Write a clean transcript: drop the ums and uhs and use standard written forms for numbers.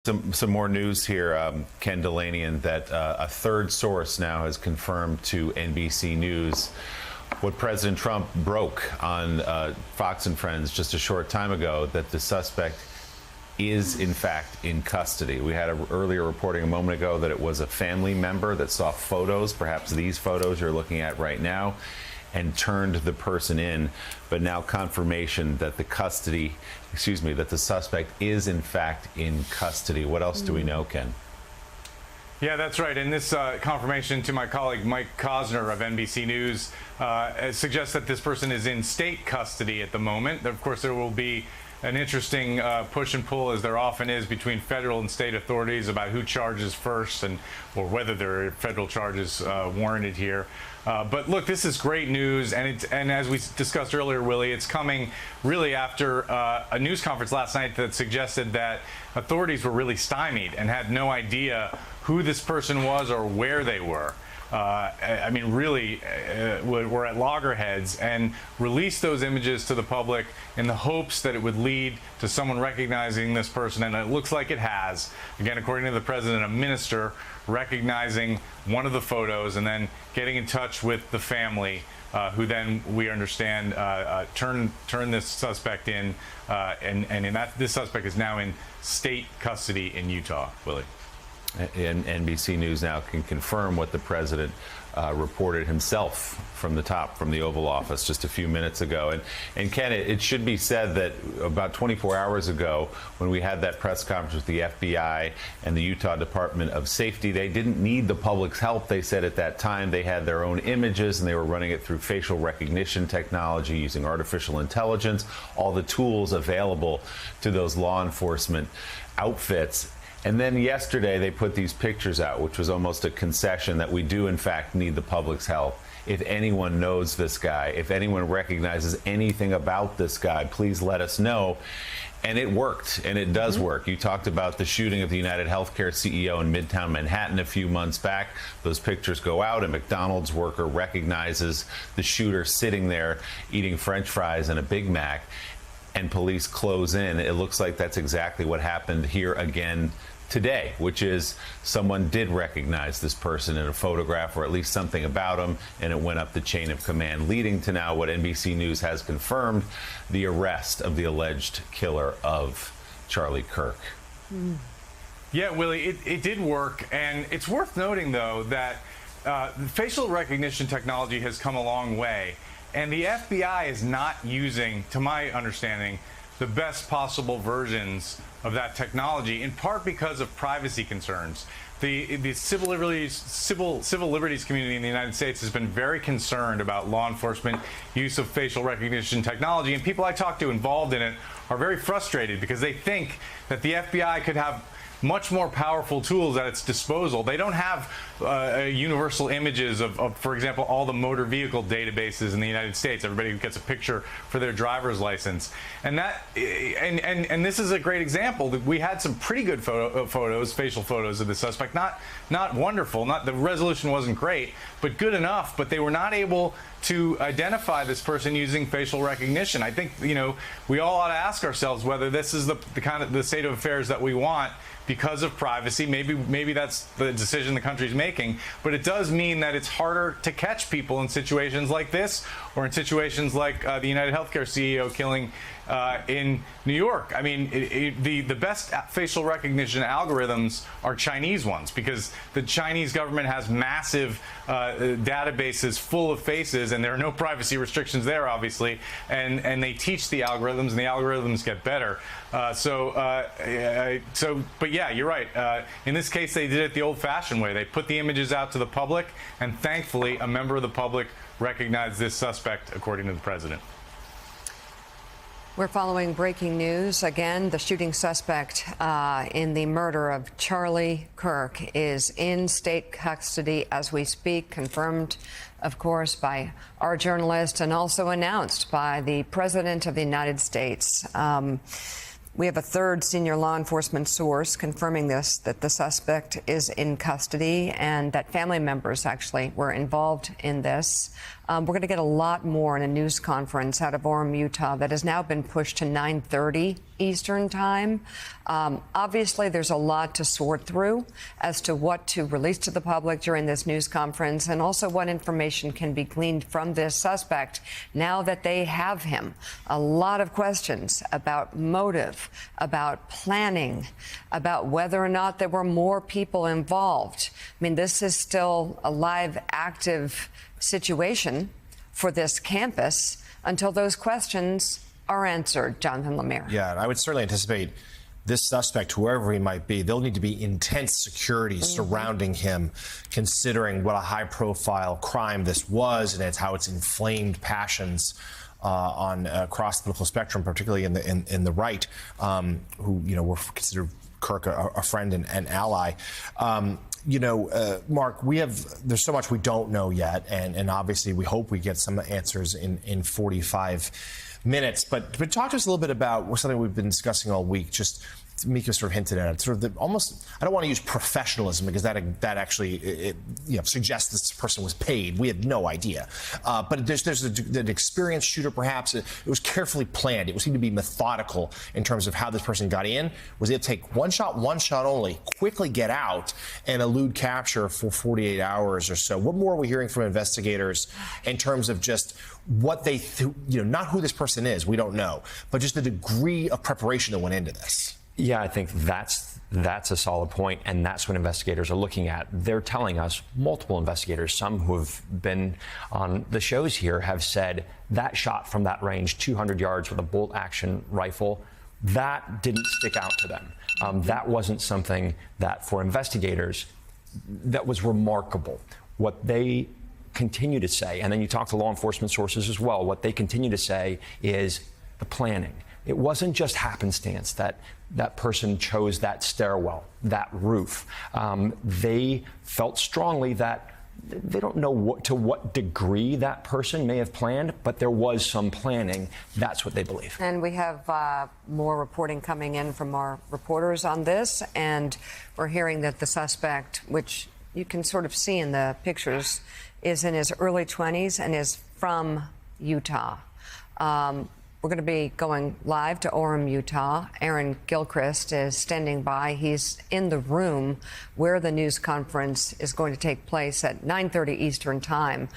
Some more news here, Ken Dilanian, that a third source now has confirmed to NBC News what President Trump broke on Fox and Friends just a short time ago, that the suspect is in fact in custody. We had an earlier reporting a moment ago that it was a family member that saw photos, perhaps these photos you're looking at right now, and turned the person in, but now confirmation that that the suspect is in fact in custody. What else do we know, Ken? Yeah, that's right. And this confirmation to my colleague Mike Cosner of NBC News suggests that this person is in state custody at the moment. Of course, there will be an interesting push and pull, as there often is, between federal and state authorities about who charges first or whether there are federal charges warranted here. But look, this is great news, and as we discussed earlier, Willie, it's coming really after a news conference last night that suggested that authorities were really stymied and had no idea who this person was or where they were. I mean, really, we're at loggerheads, and released those images to the public in the hopes that it would lead to someone recognizing this person, and it looks like it has. Again, according to the president, a minister recognizing one of the photos and then getting in touch with the family, who then, we understand, turn this suspect in, this suspect is now in state custody in Utah. Willie. And NBC News now can confirm what the president reported himself from the Oval Office just a few minutes ago. And Ken, it should be said that about 24 hours ago, when we had that press conference with the FBI and the Utah Department of Safety, they didn't need the public's help. They said at that time they had their own images and they were running it through facial recognition technology using artificial intelligence, all the tools available to those law enforcement outfits. And then yesterday they put these pictures out, which was almost a concession that we do in fact need the public's help. If anyone knows this guy, if anyone recognizes anything about this guy, please let us know. And it worked, and it does work. You talked about the shooting of the United Healthcare CEO in Midtown Manhattan a few months back. Those pictures go out, a McDonald's worker recognizes the shooter sitting there eating French fries and a Big Mac, and police close in. It looks like that's exactly what happened here again today, which is someone did recognize this person in a photograph, or at least something about him, and it went up the chain of command, leading to now what NBC News has confirmed, the arrest of the alleged killer of Charlie Kirk. Yeah, Willie, it did work, and it's worth noting, though, that facial recognition technology has come a long way, and the FBI is not using, to my understanding, the best possible versions of that technology, in part because of privacy concerns. The civil liberties community in the United States has been very concerned about law enforcement use of facial recognition technology, and people I talk to involved in it are very frustrated because they think that the FBI could have much more powerful tools at its disposal. They don't have universal images of, for example, all the motor vehicle databases in the United States. Everybody gets a picture for their driver's license, and this is a great example. We had some pretty good photos, facial photos of the suspect. Not wonderful. The resolution wasn't great, but good enough. But they were not able to identify this person using facial recognition. I think, we all ought to ask ourselves whether this is the kind of the state of affairs that we want because of privacy. Maybe that's the decision the country's making, but it does mean that it's harder to catch people in situations like this, or in situations like the United Healthcare CEO killing in New York. I mean, the best facial recognition algorithms are Chinese ones, because the Chinese government has massive databases full of faces, and there are no privacy restrictions there, obviously, and they teach the algorithms, and the algorithms get better. But yeah, you're right. In this case, they did it the old-fashioned way. They put the images out to the public, and thankfully, a member of the public recognized this suspect, according to the president. We're following breaking news. Again, the shooting suspect in the murder of Charlie Kirk is in state custody as we speak, confirmed, of course, by our journalist and also announced by the President of the United States. We have a third senior law enforcement source confirming this, that the suspect is in custody and that family members actually were involved in this. We're going to get a lot more in a news conference out of Orem, Utah, that has now been pushed to 9:30 Eastern Time. Obviously, there's a lot to sort through as to what to release to the public during this news conference, and also what information can be gleaned from this suspect now that they have him. A lot of questions about motive, about planning, about whether or not there were more people involved. I mean, this is still a live, active situation for this campus until those questions are answered. Jonathan Lemire. Yeah, I would certainly anticipate this suspect, whoever he might be, there'll need to be intense security surrounding him, considering what a high-profile crime this was and how it's inflamed passions across the political spectrum, particularly in the right, who were considered Kirk a friend and ally. Mark, there's so much we don't know yet, and obviously we hope we get some answers in 45 minutes. But talk to us a little bit about something we've been discussing all week. Just Mika sort of hinted at it. Sort of I don't want to use professionalism because that actually suggests this person was paid. We had no idea. But there's an experienced shooter, perhaps. It was carefully planned. It seemed to be methodical in terms of how this person got in. Was able to take one shot only, quickly get out, and elude capture for 48 hours or so. What more are we hearing from investigators in terms of just what they, not who this person is, we don't know, but just the degree of preparation that went into this? Yeah, I think that's a solid point, and that's what investigators are looking at. They're telling us, multiple investigators, some who have been on the shows here, have said that shot from that range, 200 yards with a bolt-action rifle, that didn't stick out to them. That wasn't something that, for investigators, that was remarkable. What they continue to say, and then you talk to law enforcement sources as well, what they continue to say is the planning. It wasn't just happenstance that that person chose that stairwell, that roof. They felt strongly that they don't know to what degree that person may have planned, but there was some planning. That's what they believe. And we have more reporting coming in from our reporters on this, and we're hearing that the suspect, which you can sort of see in the pictures, is in his early 20s and is from Utah. We're going to be going live to Orem, Utah. Aaron Gilchrist is standing by. He's in the room where the news conference is going to take place at 9:30 Eastern Time.